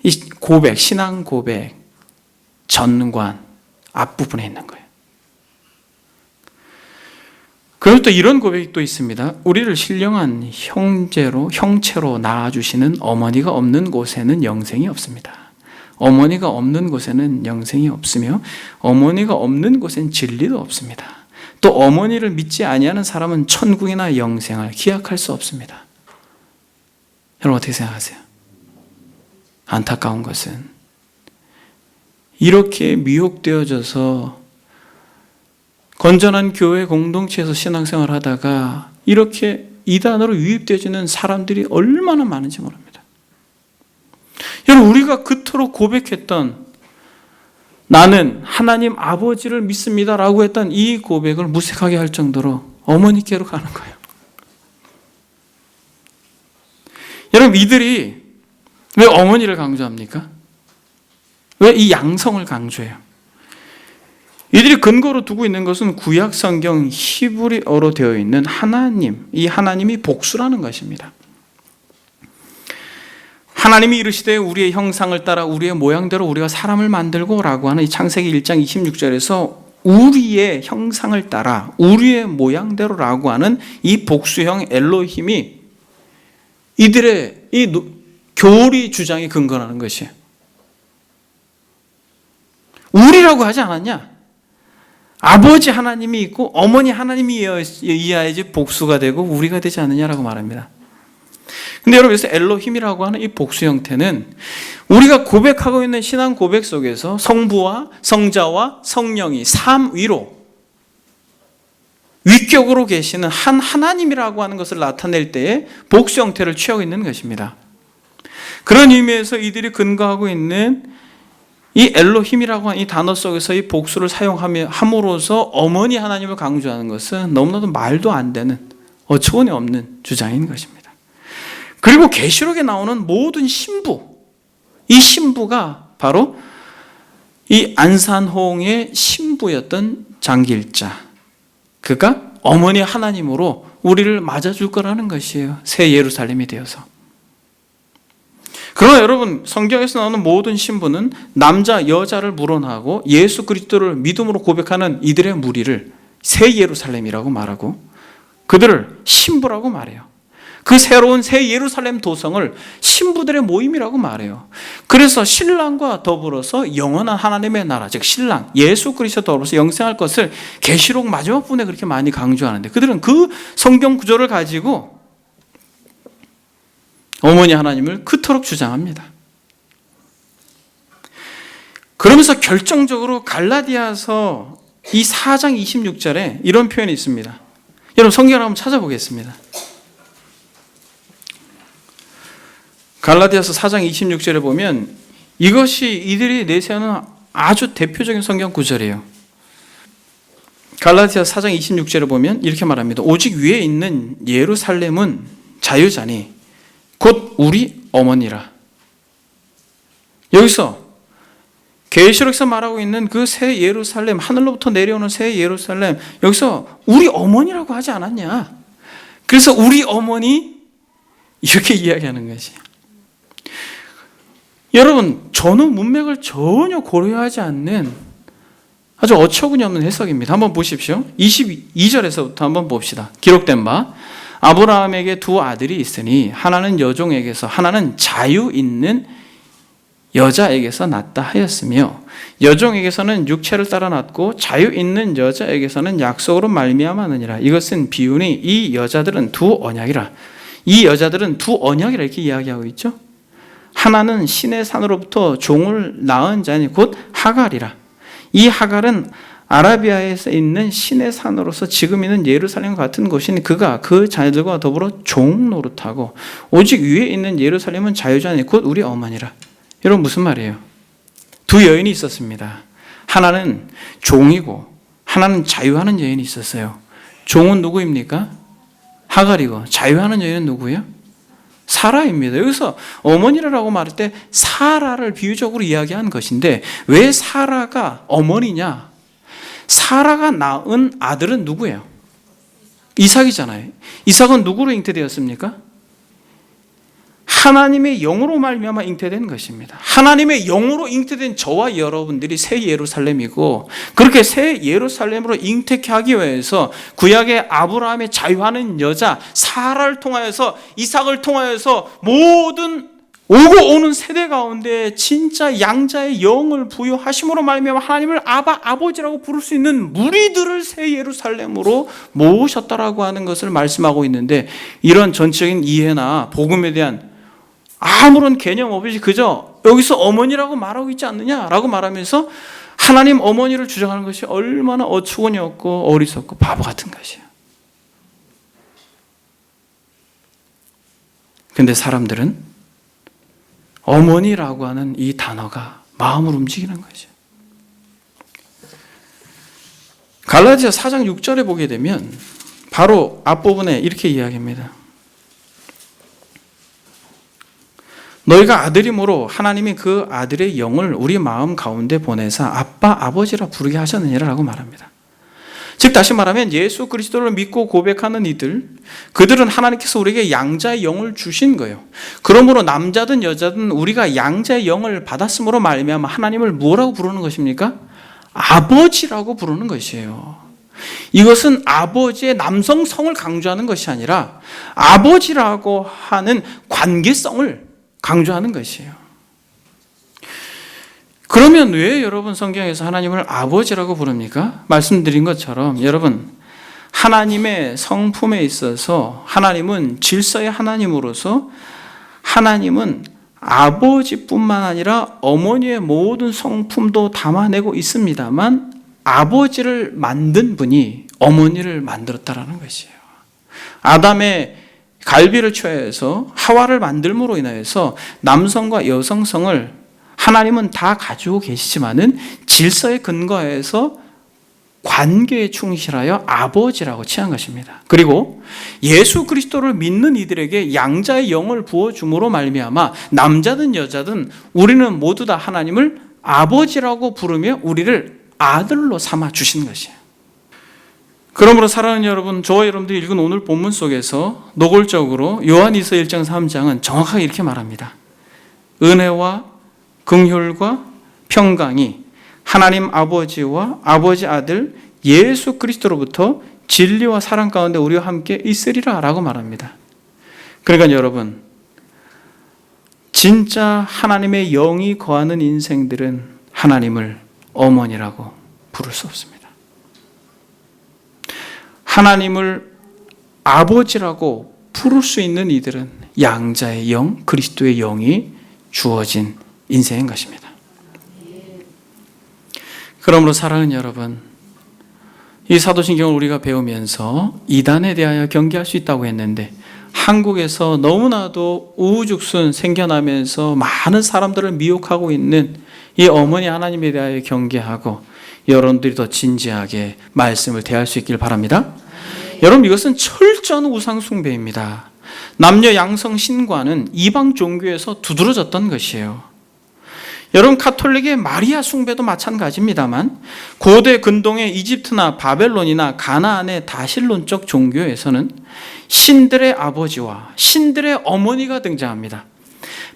이 고백, 신앙 고백 전관 앞부분에 있는 거예요. 그리고 또 이런 고백이 또 있습니다. 우리를 신령한 형체로 낳아주시는 어머니가 없는 곳에는 영생이 없습니다. 어머니가 없는 곳에는 영생이 없으며 어머니가 없는 곳엔 진리도 없습니다. 또 어머니를 믿지 아니하는 사람은 천국이나 영생을 기약할 수 없습니다. 여러분 어떻게 생각하세요? 안타까운 것은 이렇게 미혹되어져서 건전한 교회 공동체에서 신앙생활을 하다가 이렇게 이단으로 유입되어지는 사람들이 얼마나 많은지 모릅니다. 여러분, 우리가 그토록 고백했던 나는 하나님 아버지를 믿습니다라고 했던 이 고백을 무색하게 할 정도로 어머니께로 가는 거예요. 여러분, 이들이 왜 어머니를 강조합니까? 왜 이 양성을 강조해요? 이들이 근거로 두고 있는 것은 구약 성경 히브리어로 되어 있는 하나님, 이 하나님이 복수라는 것입니다. 하나님이 이르시되 우리의 형상을 따라 우리의 모양대로 우리가 사람을 만들고 라고 하는 이 창세기 1장 26절에서 우리의 형상을 따라 우리의 모양대로 라고 하는 이 복수형 엘로힘이 이들의 이 교리 주장이 근거라는 것이에요. 우리라고 하지 않았냐? 아버지 하나님이 있고 어머니 하나님이 이어야지 복수가 되고 우리가 되지 않느냐라고 말합니다. 근데 여러분, 여기서 엘로힘이라고 하는 이 복수 형태는 우리가 고백하고 있는 신앙 고백 속에서 성부와 성자와 성령이 삼위로 위격으로 계시는 한 하나님이라고 하는 것을 나타낼 때에 복수 형태를 취하고 있는 것입니다. 그런 의미에서 이들이 근거하고 있는 이 엘로힘이라고 하는 이 단어 속에서 이 복수를 사용함으로써 어머니 하나님을 강조하는 것은 너무나도 말도 안 되는 어처구니 없는 주장인 것입니다. 그리고 계시록에 나오는 모든 신부, 이 신부가 바로 이 안산홍의 신부였던 장길자, 그가 어머니 하나님으로 우리를 맞아줄 거라는 것이에요. 새 예루살렘이 되어서. 그러나 여러분, 성경에서 나오는 모든 신부는 남자, 여자를 물어나고 예수 그리스도를 믿음으로 고백하는 이들의 무리를 새 예루살렘이라고 말하고 그들을 신부라고 말해요. 그 새로운 새 예루살렘 도성을 신부들의 모임이라고 말해요. 그래서 신랑과 더불어서 영원한 하나님의 나라, 즉 신랑 예수 그리스도 더불어서 영생할 것을 계시록 마지막 부분에 그렇게 많이 강조하는데 그들은 그 성경 구조를 가지고 어머니 하나님을 그토록 주장합니다. 그러면서 결정적으로 갈라디아서 이 4장 26절에 이런 표현이 있습니다. 여러분 성경을 한번 찾아보겠습니다. 갈라디아서 4장 26절에 보면 이것이 이들이 내세우는 아주 대표적인 성경 구절이에요. 갈라디아서 4장 26절에 보면 이렇게 말합니다. 오직 위에 있는 예루살렘은 자유자니 곧 우리 어머니라. 여기서 계시록에서 말하고 있는 그 새 예루살렘, 하늘로부터 내려오는 새 예루살렘, 여기서 우리 어머니라고 하지 않았냐? 그래서 우리 어머니 이렇게 이야기하는 것이. 여러분, 전후 문맥을 전혀 고려하지 않는 아주 어처구니 없는 해석입니다. 한번 보십시오. 22절에서부터 한번 봅시다. 기록된 바 아브라함에게 두 아들이 있으니 하나는 여종에게서 하나는 자유 있는 여자에게서 낳다 하였으며 여종에게서는 육체를 따라 낳고 자유 있는 여자에게서는 약속으로 말미암았느니라. 이것은 비유니 이 여자들은 두 언약이라. 이 여자들은 두 언약이라 이렇게 이야기하고 있죠. 하나는 신의 산으로부터 종을 낳은 자니 곧 하갈이라. 이 하갈은 아라비아에 있는 신의 산으로서 지금 있는 예루살렘과 같은 곳인 그가 그 자녀들과 더불어 종 노릇하고 오직 위에 있는 예루살렘은 자유자니 곧 우리 어머니라. 여러분 무슨 말이에요? 두 여인이 있었습니다. 하나는 종이고 하나는 자유하는 여인이 있었어요. 종은 누구입니까? 하갈이고 자유하는 여인은 누구예요? 사라입니다. 여기서 어머니라고 말할 때 사라를 비유적으로 이야기한 것인데 왜 사라가 어머니냐? 사라가 낳은 아들은 누구예요? 이삭이잖아요. 이삭은 누구로 잉태되었습니까? 하나님의 영으로 말미암아 잉태된 것입니다. 하나님의 영으로 잉태된 저와 여러분들이 새 예루살렘이고 그렇게 새 예루살렘으로 잉태케 하기 위해서 구약의 아브라함의 자유하는 여자 사라를 통하여서 이삭을 통하여서 모든 오고 오는 세대 가운데 진짜 양자의 영을 부여하심으로 말미암아 하나님을 아버지라고 부를 수 있는 무리들을 새 예루살렘으로 모으셨다라고 하는 것을 말씀하고 있는데 이런 전체적인 이해나 복음에 대한 아무런 개념 없이 그저 여기서 어머니라고 말하고 있지 않느냐라고 말하면서 하나님 어머니를 주장하는 것이 얼마나 어처구니 없고 어리석고 바보 같은 것이에요. 근데 사람들은 어머니라고 하는 이 단어가 마음을 움직이는 거죠. 갈라디아 4장 6절에 보게 되면 바로 앞부분에 이렇게 이야기합니다. 너희가 아들이므로 하나님이 그 아들의 영을 우리 마음 가운데 보내사 아빠 아버지라 부르게 하셨느니라고 말합니다. 즉 다시 말하면 예수 그리스도를 믿고 고백하는 이들, 그들은 하나님께서 우리에게 양자의 영을 주신 거예요. 그러므로 남자든 여자든 우리가 양자의 영을 받았으므로 말미암아 하나님을 뭐라고 부르는 것입니까? 아버지라고 부르는 것이에요. 이것은 아버지의 남성성을 강조하는 것이 아니라 아버지라고 하는 관계성을 강조하는 것이에요. 그러면 왜 여러분 성경에서 하나님을 아버지라고 부릅니까? 말씀드린 것처럼 여러분 하나님의 성품에 있어서 하나님은 질서의 하나님으로서 하나님은 아버지뿐만 아니라 어머니의 모든 성품도 담아내고 있습니다만 아버지를 만든 분이 어머니를 만들었다라는 것이에요. 아담의 갈비를 취하여서 하와를 만들므로 인하여서 남성과 여성성을 하나님은 다 가지고 계시지만은 질서에 근거해서 관계에 충실하여 아버지라고 칭한 것입니다. 그리고 예수 그리스도를 믿는 이들에게 양자의 영을 부어줌으로 말미암아 남자든 여자든 우리는 모두 다 하나님을 아버지라고 부르며 우리를 아들로 삼아 주신 것이에요. 그러므로 사랑하는 여러분, 저와 여러분들이 읽은 오늘 본문 속에서 노골적으로 요한일서 1장 3장은 정확하게 이렇게 말합니다. 은혜와 긍휼과 평강이 하나님 아버지와 아버지 아들 예수 그리스도로부터 진리와 사랑 가운데 우리와 함께 있으리라 라고 말합니다. 그러니까 여러분, 진짜 하나님의 영이 거하는 인생들은 하나님을 어머니라고 부를 수 없습니다. 하나님을 아버지라고 부를 수 있는 이들은 양자의 영, 그리스도의 영이 주어진 인생인 것입니다. 그러므로 사랑하는 여러분, 이 사도신경을 우리가 배우면서 이단에 대하여 경계할 수 있다고 했는데 한국에서 너무나도 우후죽순 생겨나면서 많은 사람들을 미혹하고 있는 이 어머니 하나님에 대하여 경계하고 여러분들이 더 진지하게 말씀을 대할 수 있길 바랍니다. 여러분, 이것은 철저한 우상 숭배입니다. 남녀 양성 신과는 이방 종교에서 두드러졌던 것이에요. 여러분, 카톨릭의 마리아 숭배도 마찬가지입니다만 고대 근동의 이집트나 바벨론이나 가나안의 다실론적 종교에서는 신들의 아버지와 신들의 어머니가 등장합니다.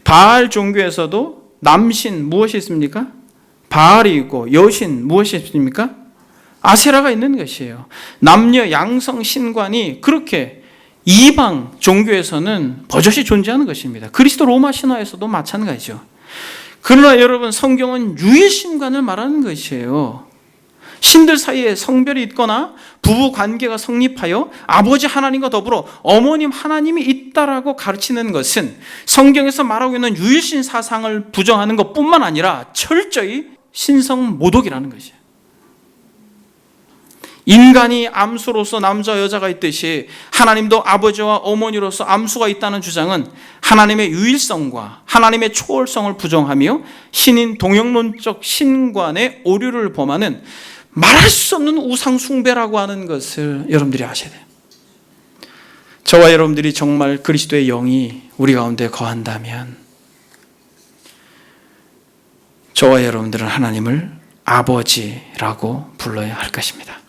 바알 종교에서도 남신 무엇이 있습니까? 바알이 있고 여신 무엇이 있습니까? 아세라가 있는 것이에요. 남녀 양성 신관이 그렇게 이방 종교에서는 버젓이 존재하는 것입니다. 그리스도 로마 신화에서도 마찬가지죠. 그러나 여러분, 성경은 유일신관을 말하는 것이에요. 신들 사이에 성별이 있거나 부부 관계가 성립하여 아버지 하나님과 더불어 어머님 하나님이 있다라고 가르치는 것은 성경에서 말하고 있는 유일신 사상을 부정하는 것뿐만 아니라 철저히 신성 모독이라는 것이에요. 인간이 암수로서 남자와 여자가 있듯이 하나님도 아버지와 어머니로서 암수가 있다는 주장은 하나님의 유일성과 하나님의 초월성을 부정하며 신인 동영론적 신관의 오류를 범하는 말할 수 없는 우상 숭배라고 하는 것을 여러분들이 아셔야 돼요. 저와 여러분들이 정말 그리스도의 영이 우리 가운데 거한다면 저와 여러분들은 하나님을 아버지라고 불러야 할 것입니다.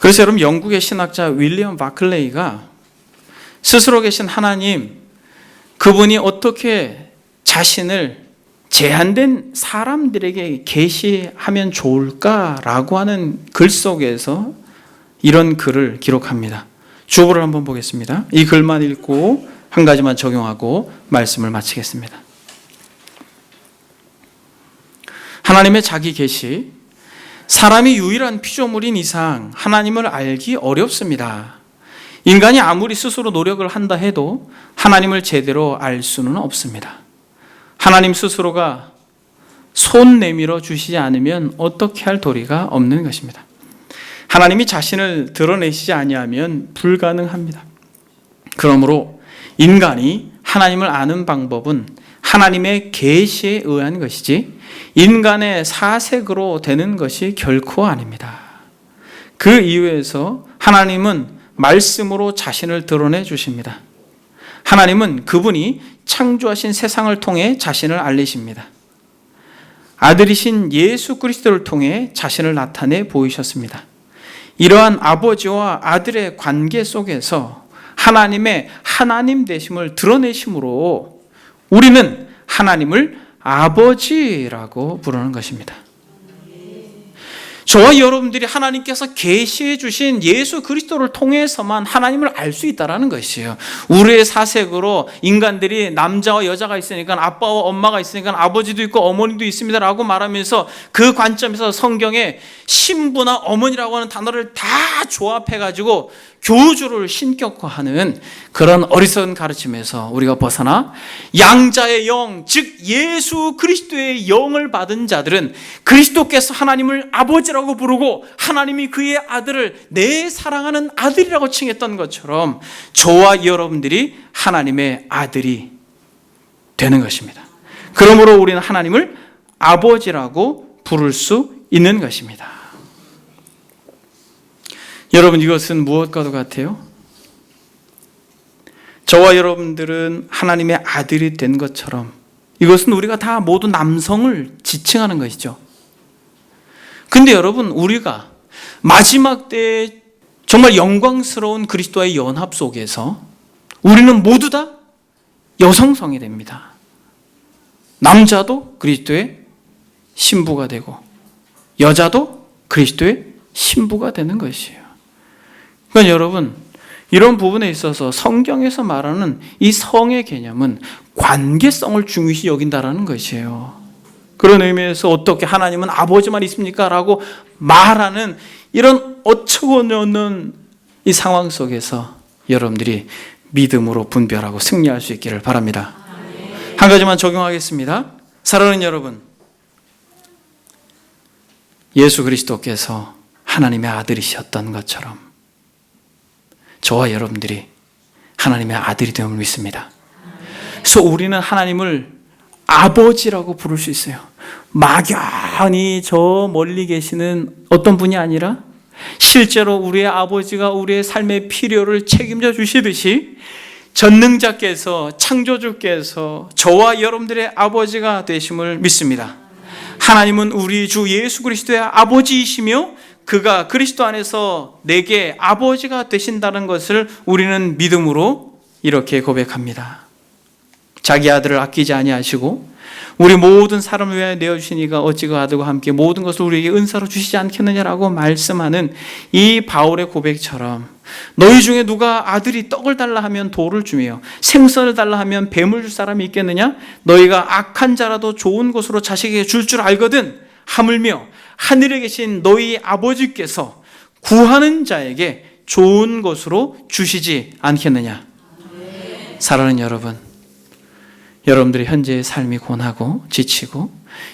그래서 여러분, 영국의 신학자 윌리엄 바클레이가 스스로 계신 하나님, 그분이 어떻게 자신을 제한된 사람들에게 계시하면 좋을까라고 하는 글 속에서 이런 글을 기록합니다. 주어를 한번 보겠습니다. 이 글만 읽고 한 가지만 적용하고 말씀을 마치겠습니다. 하나님의 자기 계시, 사람이 유일한 피조물인 이상 하나님을 알기 어렵습니다. 인간이 아무리 스스로 노력을 한다 해도 하나님을 제대로 알 수는 없습니다. 하나님 스스로가 손 내밀어 주시지 않으면 어떻게 할 도리가 없는 것입니다. 하나님이 자신을 드러내시지 아니하면 불가능합니다. 그러므로 인간이 하나님을 아는 방법은 하나님의 계시에 의한 것이지 인간의 사색으로 되는 것이 결코 아닙니다. 그 이유에서 하나님은 말씀으로 자신을 드러내 주십니다. 하나님은 그분이 창조하신 세상을 통해 자신을 알리십니다. 아들이신 예수 그리스도를 통해 자신을 나타내 보이셨습니다. 이러한 아버지와 아들의 관계 속에서 하나님의 하나님 되심을 드러내심으로 우리는 하나님을 아버지라고 부르는 것입니다. 저와 여러분들이 하나님께서 계시해 주신 예수 그리스도를 통해서만 하나님을 알 수 있다는 것이에요. 우리의 사색으로 인간들이 남자와 여자가 있으니까 아빠와 엄마가 있으니까 아버지도 있고 어머니도 있습니다 라고 말하면서 그 관점에서 성경에 신부나 어머니라고 하는 단어를 다 조합해가지고 교주를 신격화하는 그런 어리석은 가르침에서 우리가 벗어나 양자의 영, 즉 예수 그리스도의 영을 받은 자들은 그리스도께서 하나님을 아버지라고 부르고 하나님이 그의 아들을 내 사랑하는 아들이라고 칭했던 것처럼 저와 여러분들이 하나님의 아들이 되는 것입니다. 그러므로 우리는 하나님을 아버지라고 부를 수 있는 것입니다. 여러분, 이것은 무엇과도 같아요? 저와 여러분들은 하나님의 아들이 된 것처럼 이것은 우리가 다 모두 남성을 지칭하는 것이죠. 근데 여러분, 우리가 마지막 때에 정말 영광스러운 그리스도와의 연합 속에서 우리는 모두 다 여성성이 됩니다. 남자도 그리스도의 신부가 되고 여자도 그리스도의 신부가 되는 것이에요. 그러니까 여러분, 이런 부분에 있어서 성경에서 말하는 이 성의 개념은 관계성을 중요시 여긴다는 것이에요. 그런 의미에서 어떻게 하나님은 아버지만 있습니까? 라고 말하는 이런 어처구니없는 이 상황 속에서 여러분들이 믿음으로 분별하고 승리할 수 있기를 바랍니다. 한 가지만 적용하겠습니다. 사랑하는 여러분, 예수 그리스도께서 하나님의 아들이셨던 것처럼 저와 여러분들이 하나님의 아들이 됨을 믿습니다. 그래서 우리는 하나님을 아버지라고 부를 수 있어요. 막연히 저 멀리 계시는 어떤 분이 아니라 실제로 우리의 아버지가 우리의 삶의 필요를 책임져 주시듯이 전능자께서, 창조주께서 저와 여러분들의 아버지가 되심을 믿습니다. 하나님은 우리 주 예수 그리스도의 아버지이시며 그가 그리스도 안에서 내게 아버지가 되신다는 것을 우리는 믿음으로 이렇게 고백합니다. 자기 아들을 아끼지 아니하시고 우리 모든 사람을 위하여 내어주시니가 어찌 그 아들과 함께 모든 것을 우리에게 은사로 주시지 않겠느냐라고 말씀하는 이 바울의 고백처럼 너희 중에 누가 아들이 떡을 달라 하면 돌을 주며 생선을 달라 하면 뱀을 줄 사람이 있겠느냐? 너희가 악한 자라도 좋은 것으로 자식에게 줄 줄 알거든 하물며 하늘에 계신 너희 아버지께서 구하는 자에게 좋은 것으로 주시지 않겠느냐? 사랑하는 여러분, 여러분들의 현재의 삶이 고나고 지치고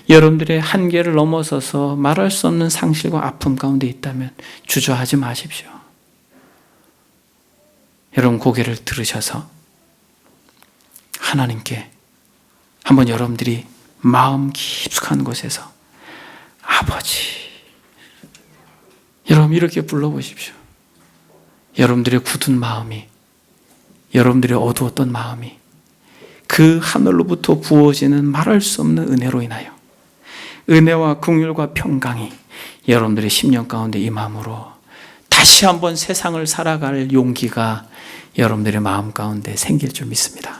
여러분들의 한계를 넘어서서 말할 수 없는 상실과 아픔 가운데 있다면 주저하지 마십시오. 여러분 고개를 들으셔서 하나님께 한번 여러분들이 마음 깊숙한 곳에서 아버지, 여러분 이렇게 불러보십시오. 여러분들의 굳은 마음이, 여러분들의 어두웠던 마음이 그 하늘로부터 부어지는 말할 수 없는 은혜로 인하여 은혜와 긍휼과 평강이 여러분들의 심령 가운데 임함으로 다시 한번 세상을 살아갈 용기가 여러분들의 마음 가운데 생길 줄 믿습니다.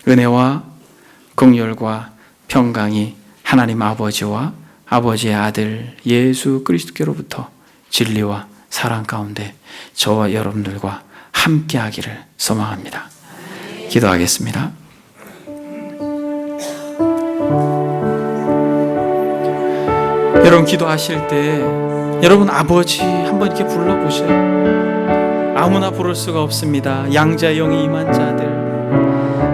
은혜와 긍휼과 평강이 하나님 아버지와 아버지의 아들 예수 그리스도께로부터 진리와 사랑 가운데 저와 여러분들과 함께 하기를 소망합니다. 기도하겠습니다. 여러분 기도하실 때 여러분 아버지 한번 이렇게 불러보세요. 아무나 부를 수가 없습니다. 양자의 영이 임한 자들,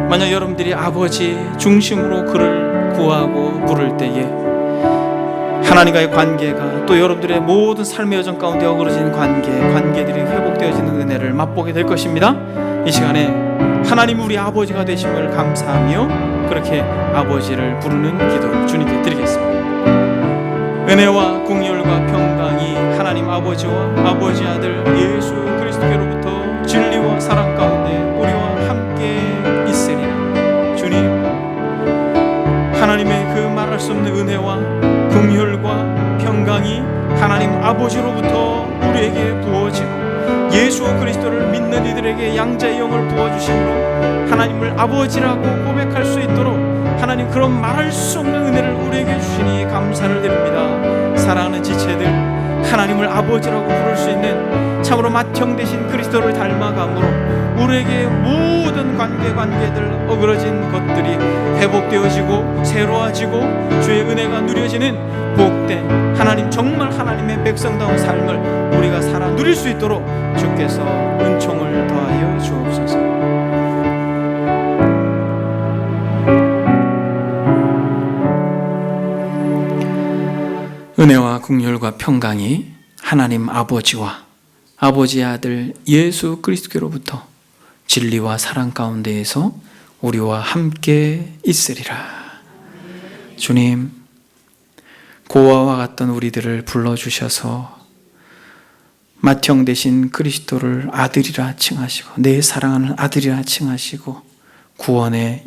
만약 여러분들이 아버지 중심으로 그를 구하고 부를 때에 하나님과의 관계가 또 여러분들의 모든 삶의 여정 가운데 어그러진 관계들이 회복되어지는 은혜를 맛보게 될 것입니다. 이 시간에 하나님 우리 아버지가 되심을 감사하며 그렇게 아버지를 부르는 기도를 주님께 드리겠습니다. 은혜와 긍휼과 평강이 하나님 아버지와 아버지 아들 예수 그리스도께로부터 진리와 사랑 가운데 우리와 함께 있으리라. 주님, 하나님의 그 말할 수 없는 은혜와 긍휼과 평강이 하나님 아버지로부터 우리에게 부어지고 예수 그리스도를 믿는 이들에게 양자의 영을 부어주심으로 하나님을 아버지라고 고백할 수 있도록 하나님 그런 말할 수 없는 은혜를 우리에게 주시니 감사를 드립니다. 사랑하는 지체들, 하나님을 아버지라고 부를 수 있는 참으로 맏형 되신 그리스도를 닮아감으로 우리에게 모든 관계들 어그러진 것들이 회복되어지고 새로워지고 주의 은혜가 누려지는 복된 하나님, 정말 하나님의 백성다운 삶을 우리가 살아 누릴 수 있도록 주께서 은총을 더하여 주옵소서. 은혜와 긍휼과 평강이 하나님 아버지와 아버지의 아들 예수 그리스도께로부터 진리와 사랑 가운데에서 우리와 함께 있으리라. 주님, 고아와 같던 우리들을 불러주셔서 맏형 되신 그리스도를 아들이라 칭하시고 내 사랑하는 아들이라 칭하시고 구원의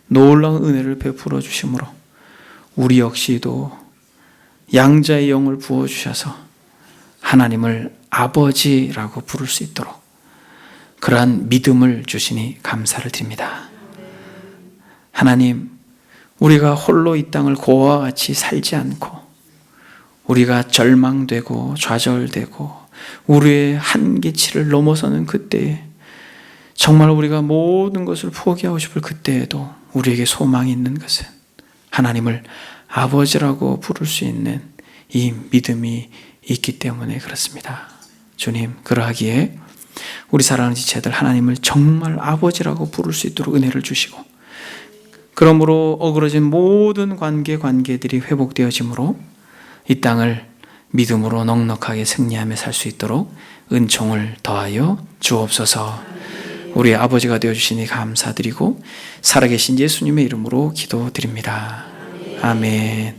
놀라운 은혜를 베풀어 주심으로 우리 역시도 양자의 영을 부어주셔서 하나님을 아버지라고 부를 수 있도록 그러한 믿음을 주시니 감사를 드립니다. 하나님, 우리가 홀로 이 땅을 고아와 같이 살지 않고 우리가 절망되고 좌절되고 우리의 한계치를 넘어서는 그때에 정말 우리가 모든 것을 포기하고 싶을 그때에도 우리에게 소망이 있는 것은 하나님을 아버지라고 부를 수 있는 이 믿음이 있기 때문에 그렇습니다. 주님, 그러하기에 우리 사랑하는 지체들 하나님을 정말 아버지라고 부를 수 있도록 은혜를 주시고 그러므로 어그러진 모든 관계들이 회복되어지므로 이 땅을 믿음으로 넉넉하게 승리하며 살 수 있도록 은총을 더하여 주옵소서. 우리 아버지가 되어주시니 감사드리고 살아계신 예수님의 이름으로 기도드립니다. 아멘.